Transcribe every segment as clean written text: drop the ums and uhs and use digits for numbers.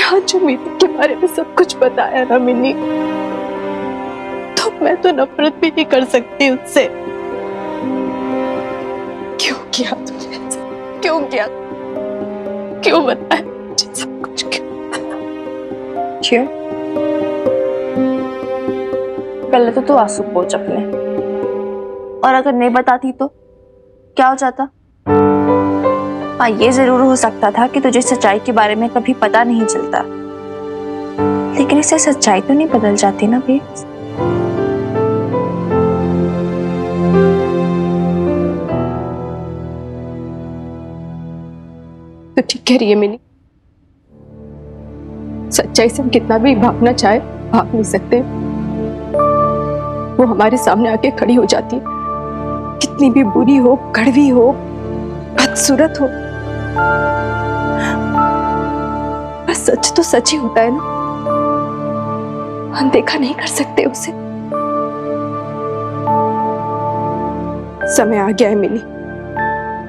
आज जो मीता के बारे में सब कुछ बताया ना मिनी, तो मैं तो नफरत भी नहीं कर सकती उससे। क्यों किया तुमने ऐसा? क्यों किया? क्यों बताया मुझे सब कुछ? क्यों? पहले तो तू आंसू पोंछ अपने, और अगर नहीं बताती तो क्या हो जाता? हाँ, ये जरूर हो सकता था कि तुझे सच्चाई के बारे में कभी पता नहीं चलता, लेकिन इससे सच्चाई तो नहीं बदल जाती ना भी। तो ठीक कह रही है मिनी, सच्चाई से हम कितना भी भागना चाहे भाग नहीं सकते। वो हमारे सामने आके खड़ी हो जाती है, कितनी भी बुरी हो, कड़वी हो, बदसूरत हो, बस सच तो सच ही होता है ना, अनदेखा नहीं कर सकते उसे। समय आ गया है मिनी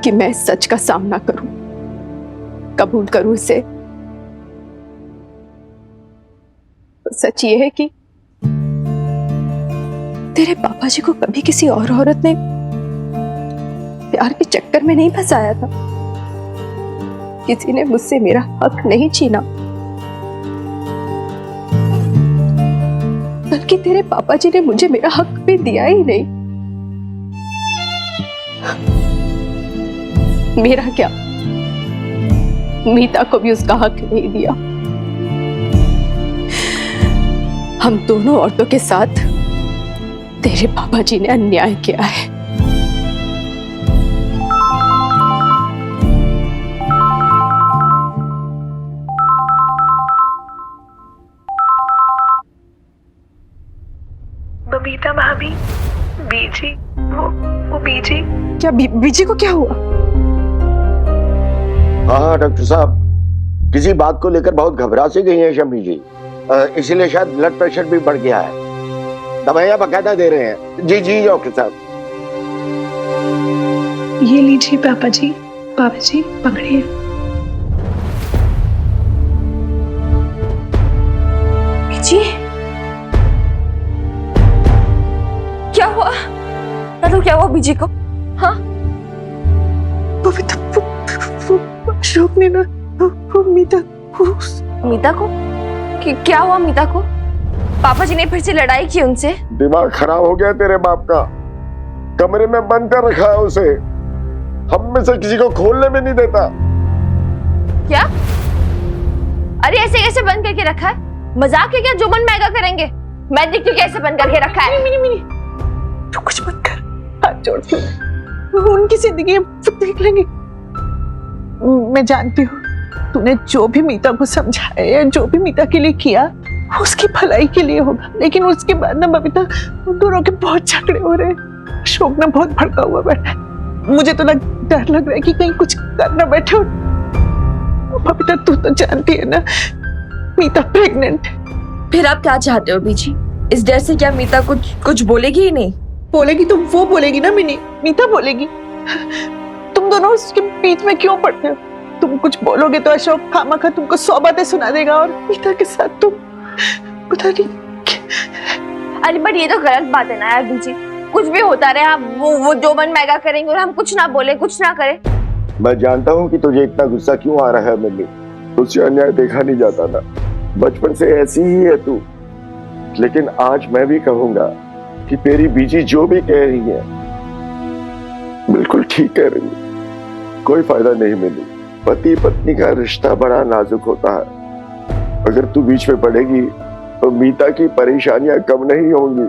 कि मैं इस सच का सामना करूं, कबूल करूं इसे। सच ये है कि तेरे पापा जी को कभी किसी और औरत ने प्यार के चक्कर में नहीं फंसाया था, किसी ने मुझसे मेरा हक नहीं छीना, बल्कि तेरे पापा जी ने मुझे मेरा हक भी दिया ही नहीं। मेरा क्या, मीता को भी उसका हक नहीं दिया। हम दोनों औरतों के साथ तेरे पापा जी ने अन्याय किया है। बबीता भाभी, बीजी, वो बीजी। क्या बीजी को क्या हुआ? हाँ डॉक्टर साहब, किसी बात को लेकर बहुत घबरा सी गई हैं शमी जी, इसीलिए शायद ब्लड प्रेशर भी बढ़ गया है। दवाइयां बकायदा दे रहे हैं। जी जी डॉक्टर साहब। ये लीजिए पापा जी पकड़िए। जी क्या हुआ? मतलब क्या हुआ बीजी को? हाँ, अशोक ने ना वो मीता को क्या हुआ? मीता को पापा जी ने फिर से लड़ाई की उनसे? दिमाग खराब हो गया तेरे बाप का, कमरे में बंद कर रखा है उसे, हम में से किसी को खोलने में नहीं देता। क्या? अरे ऐसे कैसे बंद करके रखा है? मजाक है क्या? जो मन महंगा करेंगे। मैं देखती हूँ कैसे बंद करके रखा है। मिनी तू कुछ मत कर, हाथ जोड़ती हूँ, उनकी जिंदगी देख लेंगे। मैं जानती हूँ तूने जो भी मीता को समझाया या जो भी मीता के लिए किया उसकी भलाई के लिए होगा, लेकिन उसके बाद ना बबीता उन दोनों के बहुत झगड़े हो रहे हैं। अशोक ना बहुत भड़का हुआ बैठा है, मुझे तो डर लग रहा है कि कहीं कुछ कर ना बैठे। बबीता तू तो जानती है ना मीता प्रेग्नेंट है। फिर आप क्या चाहते हो बीजी? इस डर से क्या मीता कुछ बोलेगी ही नहीं? बोलेगी तो वो बोलेगी ना मिनी, मीता बोलेगी। तुम दोनों उसके बीच में क्यों पड़ते हो? तुम कुछ बोलोगे तो अशोक खामखा तुमको 100 बातें सुना देगा और मीता के साथ तुम पता नहीं। अरे बट ये तो गलत बात है ना यार बीजी, कुछ भी होता रहे, आप वो जो मन महंगा करेंगे और हम कुछ ना बोले, कुछ ना करें। मैं जानता हूँ कि तुझे इतना गुस्सा क्यों आ रहा है मिली, तुझसे अन्याय देखा नहीं जाता था, बचपन से ऐसी ही है तू। लेकिन आज मैं भी कहूंगा कि तेरी बीजी जो भी कह रही है बिल्कुल ठीक कह रही है। कोई फायदा नहीं मिली, पति पत्नी का रिश्ता बड़ा नाजुक होता है, अगर तू बीच में पड़ेगी तो मीता की परेशानियां कम नहीं होंगी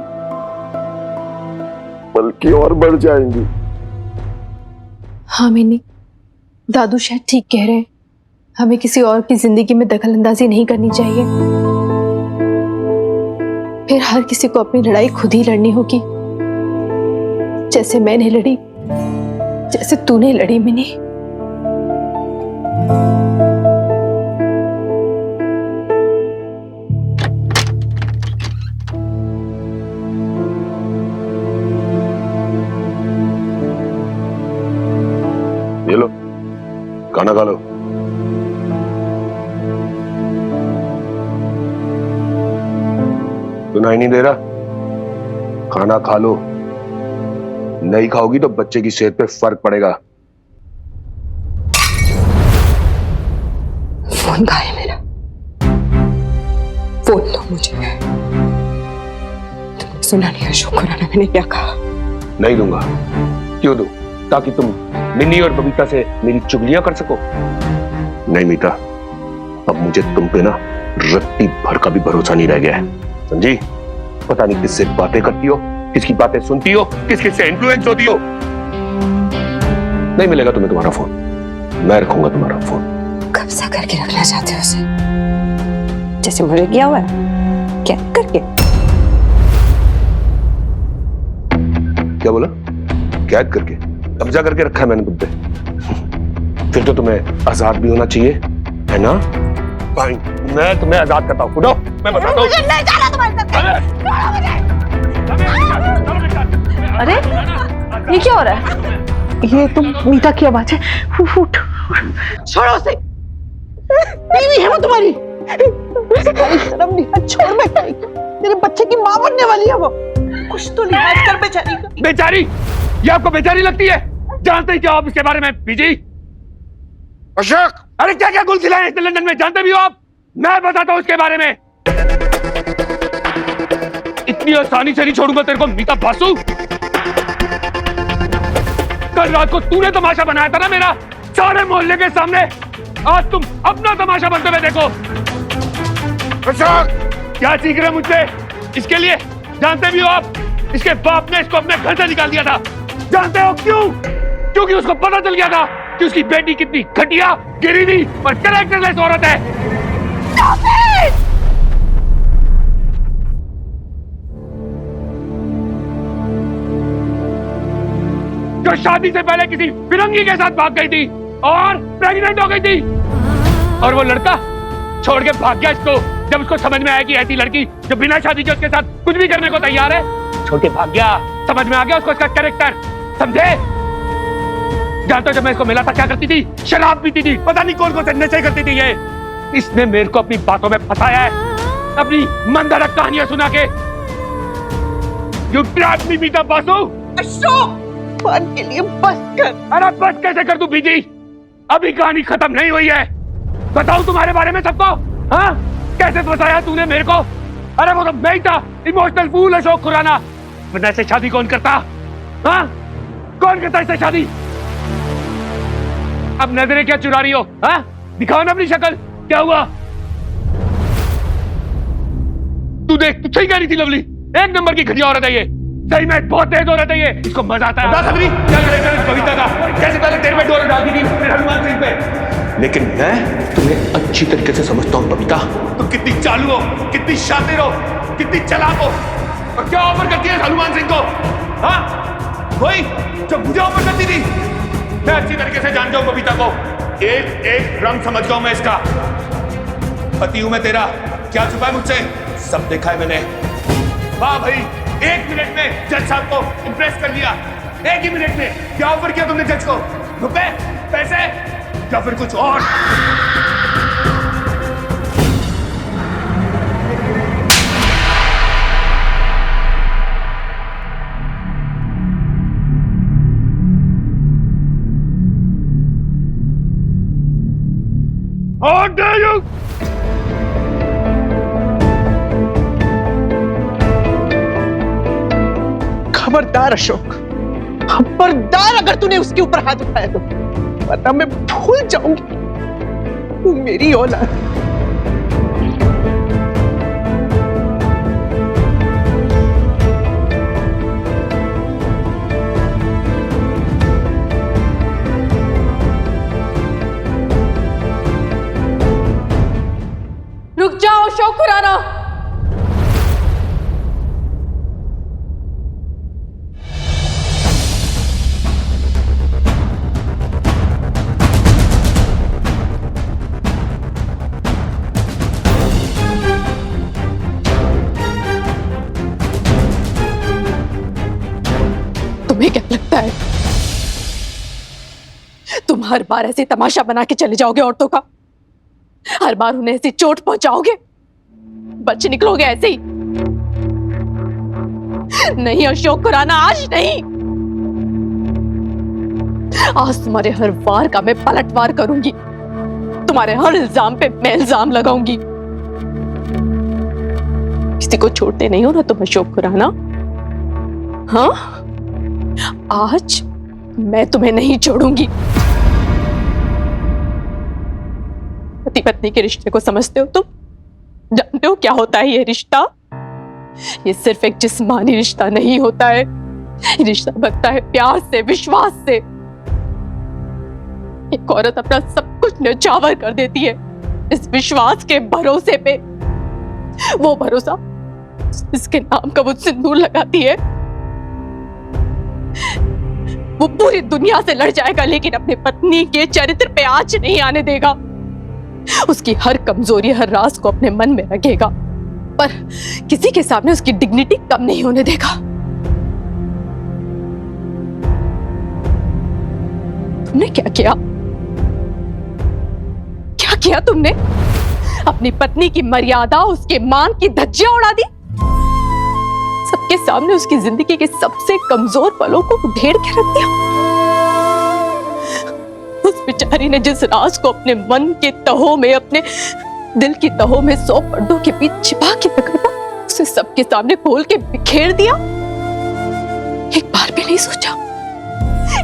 बल्कि और बढ़ जाएंगी। हाँ मिनी, दादू शायद ठीक कह रहे हैं, हमें किसी और की जिंदगी में दखलंदाजी नहीं करनी चाहिए। फिर हर किसी को अपनी लड़ाई खुद ही लड़नी होगी, जैसे मैंने लड़ी, जैसे तूने लड़ी मिनी। ये लो, खाना खा लो। सुनाई नहीं दे रहा? खाना खा लो, नहीं खाओगी तो बच्चे की सेहत पे फर्क पड़ेगा। फोन कहाँ है मेरा? फोन दो मुझे। तुमने सुना नहीं अशोक खुराना मैंने क्या कहा? नहीं दूंगा। क्यों दूं? ताकि तुम मिन्नी और बबीता से मेरी चुगलियां कर सको? नहीं मीता, अब मुझे तुम पे ना रत्ती भर का भी भरोसा नहीं रह गया है, समझी? पता नहीं किससे बातें करती हो, किसकी बातें सुनती हो, किस से इन्फ्लुएंस होती हो। नहीं मिलेगा तुम्हें तुम्हारा फोन, मैं रखूंगा तुम्हारा फोन। कब्जा करके रखना चाहते हो उसे, जैसे मुझे किया हुआ है, कैद करके? क्या बोला? कैद करके? कब्जा करके रखा है मैंने तुम पे। फिर तो तुम्हें आजाद भी होना चाहिए, है ना? फाइन, मैं तुम्हें आजाद करता हूँ। उठो, मैं बताता हूँ। मुझे नहीं जाना तुम्हारे साथ। अरे ये क्या हो रहा है? ये तो मीता की आवाज है। उठ, छोड़ो उसे, बीवी है वो तुम्हारी। शर्म नहीं, छोड़ बेचारी, तेरे बच्चे की माँ बनने वाली है वो। कुछ तो लिहाज कर बेचारी का। बेचारी? ये आपको बेचारी लगती है? जानते ही क्या आप इसके बारे में? बीजी अशोक, अरे क्या क्या गुल खिलाए इस लंदन में, जानते भी हो आप? मैं बताता हूं इसके बारे में। इतनी आसानी से नहीं छोड़ूंगा तेरे को मीता बासु। कल रात को तूने तमाशा बनाया था ना मेरा, सारे मोहल्ले के सामने। आज तुम अपना तमाशा बनते हुए देखो। अशोक, क्या सीख रहे मुझसे? इसके लिए जानते भी हो आप, इसके बाप ने इसको अपने घर से निकाल दिया था। जानते हो क्यों? क्योंकि उसको पता चल गया था कि उसकी बेटी कितनी घटिया, गिरीली और कैरेक्टरलेस औरत है। जो शादी से पहले किसी फिरंगी के साथ भाग गई थी और प्रेग्नेंट हो गई थी, और वो लड़का छोड़ के भाग गया इसको जब उसको समझ में आया कि ऐसी लड़की जो बिना शादी के उसके साथ कुछ भी करने को तैयार है, छोड़ के भाग गया। समझ में आ गया उसको इसका कैरेक्टर, समझे? जानते हो जब मैं इसको मिला था क्या करती थी? शराब पीती थी, पता नहीं कौन कौन से नशे करती थी। ये इसने मेरे को अपनी बातों में फंसाया है, अपनी मनगढ़ंत कहानियां सुना के। You trapped me, मीता बासु। अशोक, बात के लिए बस कर। अरे बस कैसे कर दूं बीजी? अभी कहानी खत्म नहीं हुई है। बताऊं तुम्हारे बारे में सबको? हाँ, कैसे फंसाया तूने मेरे को? अरे वो तो मैं ही था, इमोशनल फूल अशोक खुराना। वरना ऐसे शादी कौन करता? हाँ, कौन करता ऐसे शादी? अब नजरें क्या चुरा रही हो? हाँ, दिखाओ ना अपनी शक्ल, क्या हुआ? तू देख, तू सही कह रही थी लवली, एक नंबर की घटिया औरत है ये। सही में बहुत तेज औरत है ये, इसको मजा आता है। क्या करेक्टर कविता का, कैसे पहले तेरे पे डोर डाल दी थी फिर हनुमान सिंह पे। लेकिन मैं तुम्हें अच्छी तरीके से समझता हूँ बबीता। तुम कितनी चालू हो, कितनी शातिर हो, कितनी चालाक हो, और क्या ऑफर करती है हनुमान सिंह को? हाँ, वही जो मुझे ऑफर करती थी। मैं अच्छी तरीके से जानता हूँ बबीता को, एक एक रंग समझ गया हूं मैं इसका। पति हूं मैं तेरा, क्या छुपा है मुझसे? सब देखा है मैंने। वाह भाई, 1 मिनट में जज साहब को इंप्रेस कर लिया। 1 ही मिनट में क्या ऑफर किया तुमने जज को? रुपए, पैसे या फिर कुछ और? How dare you! खबरदार अशोक, खबरदार अगर तूने उसके ऊपर हाथ उठाया तो, वरना मैं भूल जाऊंगी तू मेरी औलाद। रुक जाओ अशोक खुराना। तुम्हें क्या लगता है तुम हर बार ऐसे तमाशा बना के चले जाओगे औरतों का? हर बार उन्हें ऐसी चोट पहुंचाओगे, बच निकलोगे ऐसे ही? नहीं अशोक खुराना, आज नहीं। आज तुम्हारे हर वार का मैं पलटवार करूंगी, तुम्हारे हर इल्जाम पे मैं इल्जाम लगाऊंगी। किसी को छोड़ते नहीं हो ना तुम अशोक खुराना। हाँ, आज मैं तुम्हें नहीं छोड़ूंगी। पति पत्नी के रिश्ते को समझते हो तुम? जानते हो क्या होता है ये रिश्ता? ये सिर्फ एक जिस्मानी रिश्ता नहीं होता है, ये रिश्ता बनता है प्यार से, विश्वास से। एक औरत अपना सब कुछ न्यौछावर कर देती है इस विश्वास के भरोसे पे। वो भरोसा इसके नाम का वो सिंदूर लगाती है, वो पूरी दुनिया से लड़ जाएगा लेकिन अपनी पत्नी के चरित्र पे आंच नहीं आने देगा। उसकी हर कमजोरी, हर राज को अपने मन में रखेगा, पर किसी के सामने उसकी डिग्निटी कम नहीं होने देगा। तुमने क्या किया? क्या किया तुमने? अपनी पत्नी की मर्यादा, उसके मान की धज्जियां उड़ा दी। सबके सामने उसकी जिंदगी के सबसे कमजोर पलों को उधेड़ के रख दिया। उस बेचारी ने जिस राज को अपने मन के तहों में, अपने दिल की तहों में 100 पर्दों के बीच छिपा के रखा था, उसे सबके सामने खोल के बिखेर दिया। एक बार भी नहीं सोचा,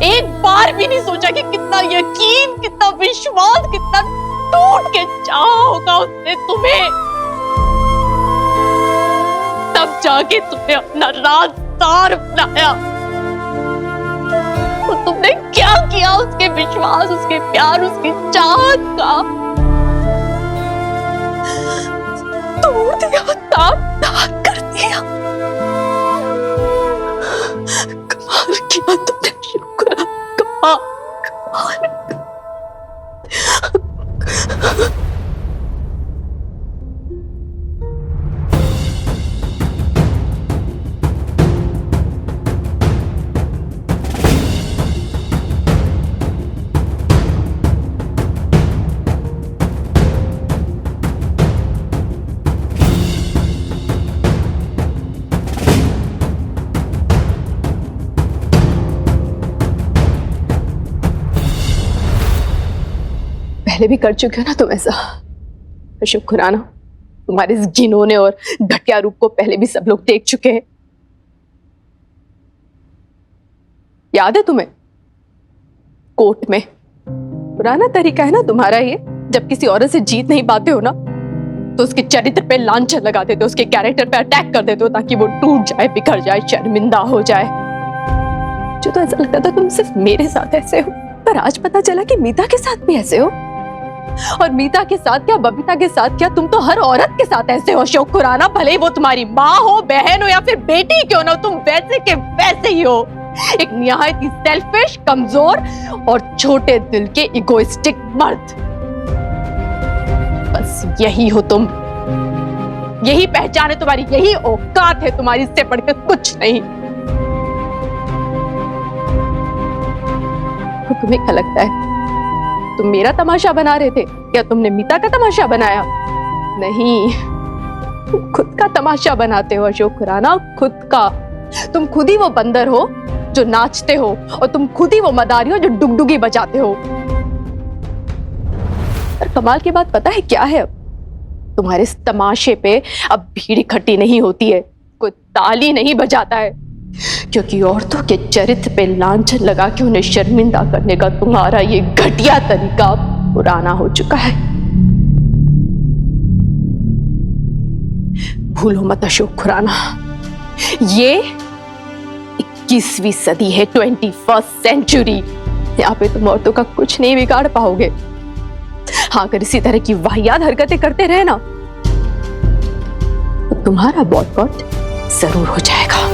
एक बार भी नहीं सोचा कि कितना यकीन, कितना विश्वास, कितना टूट के चाहा होगा उसने तुम्हें। तब जाके तुमने अपना राज़दार अपनाया। तो तुमने क्या किया उसके विश्वास, उसके प्यार, उसकी चाहत का? तोड़ दिया, तार कर दिया। कमाल किया तुमने शुक्र, कमाल। पहले भी कर चुके हो ना तुम ऐसा अशोक खुराना। तुम्हारे इस घिनौने और घटिया रूप को पहले भी सब लोग देख चुके हैं। याद है तुम्हें? कोर्ट में पुराना तरीका है ना तुम्हारा ये, जब किसी औरत से जीत नहीं पाते हो ना तो उसके चरित्र पे लांछन लगा देते हो, उसके कैरेक्टर पे अटैक कर देते हो ताकि वो टूट जाए, बिखर जाए, शर्मिंदा हो जाए। जो तो ऐसा लगता था तुम सिर्फ मेरे साथ ऐसे हो, पर आज पता चला कि मीता के साथ भी ऐसे हो। और मीता के साथ क्या, बबीता के साथ क्या, तुम तो हर औरत के साथ ऐसे हो अशोक खुराना। भले ही वो तुम्हारी माँ हो, बहन हो या फिर बेटी क्यों ना हो, तुम वैसे के वैसे ही हो। एक निहायत ही सेल्फिश, कमजोर और छोटे दिल के इगोइस्टिक मर्द। बस यही हो तुम, यही पहचान है तुम्हारी, यही औकात है तुम्हारी, इससे बढ़कर कुछ नहीं। तो तुम्हें क्या लगता है तुम मेरा तमाशा बना रहे थे या तुमने मीता का तमाशा बनाया? नहीं, तुम खुद का तमाशा बनाते हो अशोक खुराना, खुद का। तुम खुद ही वो बंदर हो जो नाचते हो और तुम खुद ही वो मदारी हो जो डुगडुगी बजाते हो। पर कमाल की बात पता है क्या है? तुम्हारे इस तमाशे पे अब भीड़ इकट्ठी नहीं होती है, कोई ताली नहीं बजाता है, क्योंकि औरतों के चरित्र पे लांछन लगा के उन्हें शर्मिंदा करने का तुम्हारा ये घटिया तरीका पुराना हो चुका है। भूलो मत अशोक खुराना, ये 21वीं सदी है, 21st सेंचुरी। यहाँ पे तुम औरतों का कुछ नहीं बिगाड़ पाओगे। हाँ, अगर इसी तरह की वाहियात हरकतें करते रहे ना तो तुम्हारा बॉयकॉट जरूर हो जाएगा।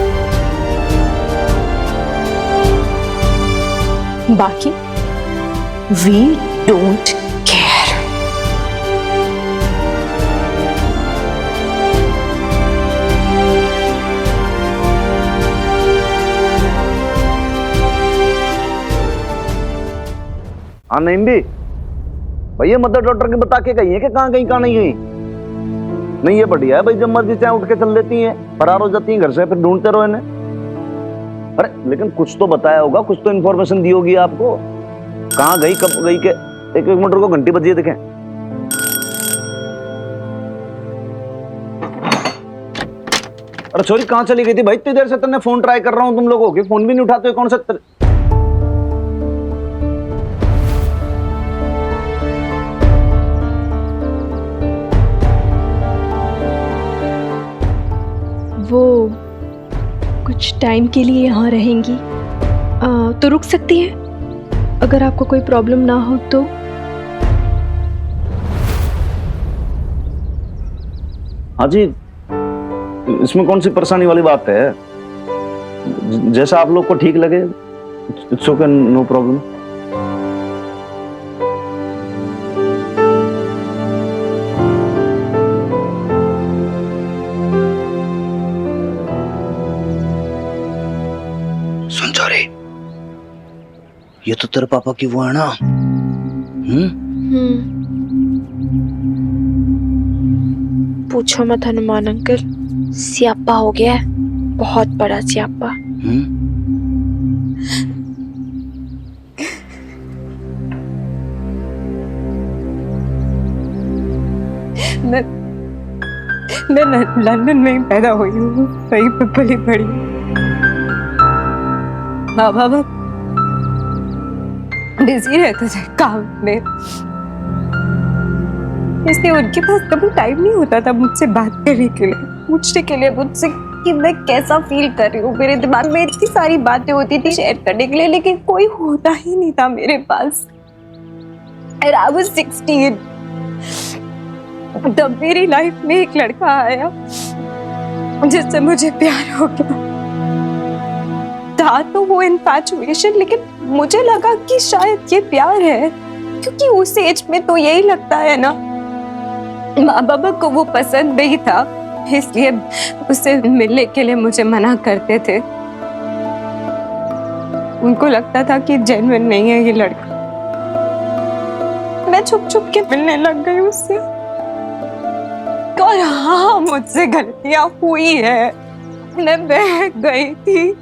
बाकी वी डोंट केयर। हाँ नहीं भी भैया, मदर डॉक्टर के बता के गई है कि कहाँ गई कहाँ नहीं गई। नहीं, ये बढ़िया है भाई, जब मर्जी चाहे उठ के चल लेती हैं, फरार हो जाती हैं घर से, फिर ढूंढते रहो इन्हें। अरे लेकिन कुछ तो बताया होगा, कुछ तो इन्फॉर्मेशन दी होगी आपको। कहाँ गई, कब गई के? एक मिनट रुको, घंटी बजी है, देखें। अरे छोरी कहाँ चली गई थी भाई? इतनी देर से तुमने फोन ट्राई कर रहा हूँ तुम लोगों के, फोन भी नहीं उठाते हो। कौन सा वो कुछ टाइम के लिए यहाँ रहेंगी, तो रुक सकती हैं अगर आपको कोई प्रॉब्लम ना हो तो। हाँ जी, इसमें कौन सी परेशानी वाली बात है? जैसा आप लोग को ठीक लगे, इट्स ओके, नो प्रॉब्लम। सुन चौरे, ये तो तेरे पापा की वो है ना? पूछो मत हनुमान अंकल, सियापा हो गया है, बहुत बड़ा सियापा। मैं लंदन में ही पैदा हुई हूँ, वहीं पे पली बड़ी। बाबा बिजी रहते थे काम में, इसलिए उनके पास कभी टाइम नहीं होता था मुझसे बात करने के लिए, पूछने के लिए मुझसे कि मैं कैसा फील कर रही हूँ। मेरे दिमाग में इतनी सारी बातें होती थी शेयर करने के लिए, लेकिन कोई होता ही नहीं था मेरे पास। And I was 16 तब मेरी लाइफ में एक लड़का आया जिससे मुझे प्यार हो गया। था तो वो इन्फैचुएशन, लेकिन मुझे लगा कि शायद ये प्यार है, क्योंकि उस एज में तो यही लगता है ना। माँ बाबा को वो पसंद नहीं था, इसलिए उससे मिलने के लिए मुझे मना करते थे। उनको लगता था कि जेन्युइन नहीं है ये लड़का। मैं छुप छुप के मिलने लग गई उससे। और हाँ, मुझसे गलतियां हुई है, मैं बह गई थी।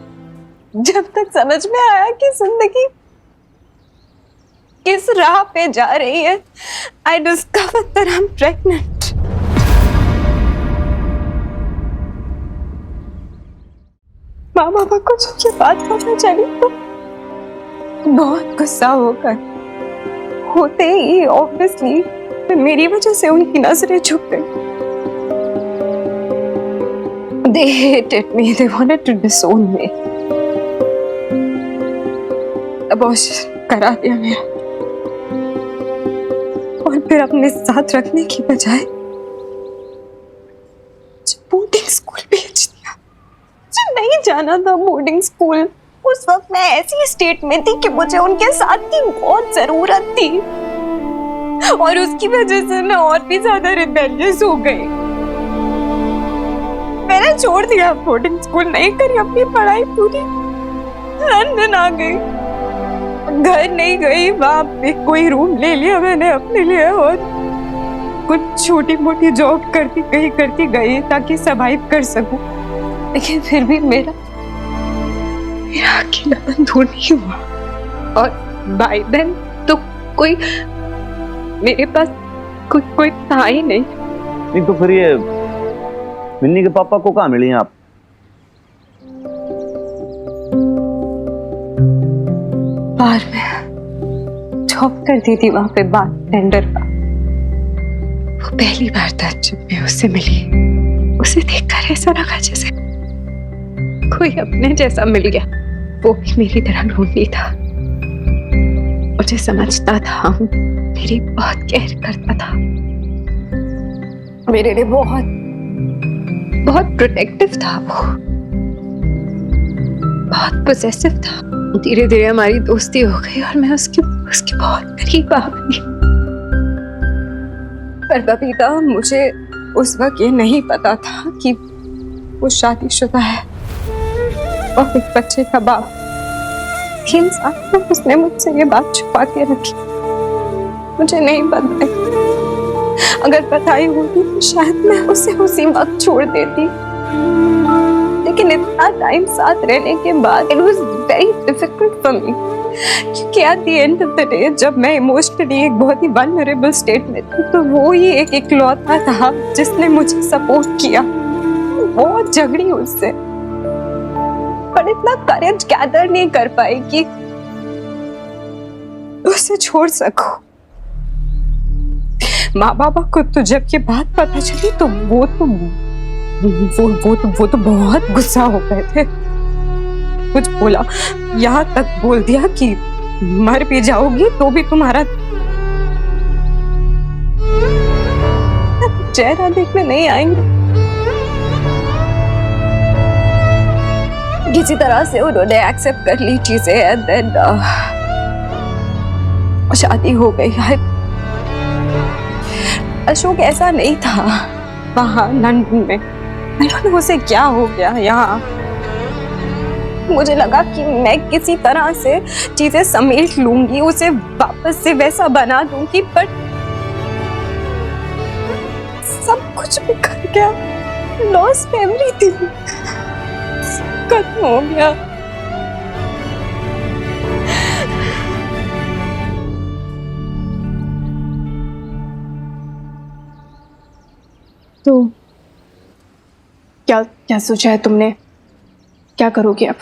जब तक समझ में आया कि जिंदगी किस राह पे जा रही है, I discovered that I'm pregnant. माँ बाबा को जब ये बात पता चली तो बहुत गुस्सा होकर होते ही ऑब्वियसली मेरी वजह से उनकी नजरें झुक गई। They hated me. They wanted to disown me. Abortion करा दिया मेरा, और फिर अपने साथ रखने की बजाय बोर्डिंग स्कूल भेज दिया। मुझे नहीं जाना था बोर्डिंग स्कूल। उस वक्त मैं ऐसी स्टेट में थी कि मुझे उनके साथ की बहुत जरूरत थी, और उसकी वजह से मैं और भी ज्यादा रिबेलियस हो गई। मैंने छोड़ दिया बोर्डिंग स्कूल, नहीं करी अपनी पढ़ाई पूरी, लंदन आ गई। घर नहीं गई, वहां पे कोई रूम ले लिया मैंने अपने लिए, और कुछ छोटी मोटी जॉब करती गई ताकि सरवाइव कर सकूं। लेकिन फिर भी मेरा अकेलापन दूर नहीं हुआ, और बाय देन तो कोई मेरे पास कोई था ही नहीं। तो फिर ये मिन्नी के पापा को कहाँ मिली आप? बार में जॉब करती थी, वहां पे बारटेंडर का। वो पहली बार था जब मैं उससे मिली। उसे देखकर ऐसा लगा जैसे कोई अपने जैसा मिल गया। वो भी मेरी तरह लोनली था, मुझे समझता था, मेरी बहुत केयर करता था, मेरे लिए बहुत प्रोटेक्टिव था। वो बहुत पॉसेसिव था। धीरे धीरे हमारी दोस्ती हो गई और मैं उसकी बहुत करीब आ गई। पर बबीता, मुझे उस वक्त ये नहीं पता था कि वो शादीशुदा है और एक बच्चे का बाप। 3 साल तक उसने मुझसे ये बात छुपा के रखी, मुझे नहीं बताई। अगर बताई होती तो शायद मैं उसे उसी वक्त छोड़ देती, लेकिन लेकिन इतना टाइम साथ रहने के बाद it was very difficult for me, क्योंकि at the end of the day जब मैं इमोशनली एक बहुत ही वल्नरेबल स्टेट में थी, तो वो ही एक इकलौता था जिसने मुझे सपोर्ट किया। बहुत झगड़ी उससे, पर इतना करेज गैदर नहीं कर पाई कि उसे छोड़ सकूं। माँ बाबा को तो जब ये बात पता चली तो वो तो बहुत गुस्सा हो गए थे। कुछ बोला, यहाँ तक बोल दिया कि मर भी जाओगी तो भी तुम्हारा चेहरा देखने नहीं आएंगे। किसी तरह से उन्होंने एक्सेप्ट कर ली चीजें एंड देन शादी हो गई है। अशोक ऐसा नहीं था वहां लंदन में, I don't know उसे क्या हो गया यहाँ। मुझे लगा कि मैं किसी तरह से चीजें समेट लूंगी, उसे वापस से वैसा बना दूंगी, पर सब कुछ बिखर गया। लॉस्ट एवरीथिंग, खत्म हो गया। तो क्या क्या सोचा है तुमने? क्या करोगे अब?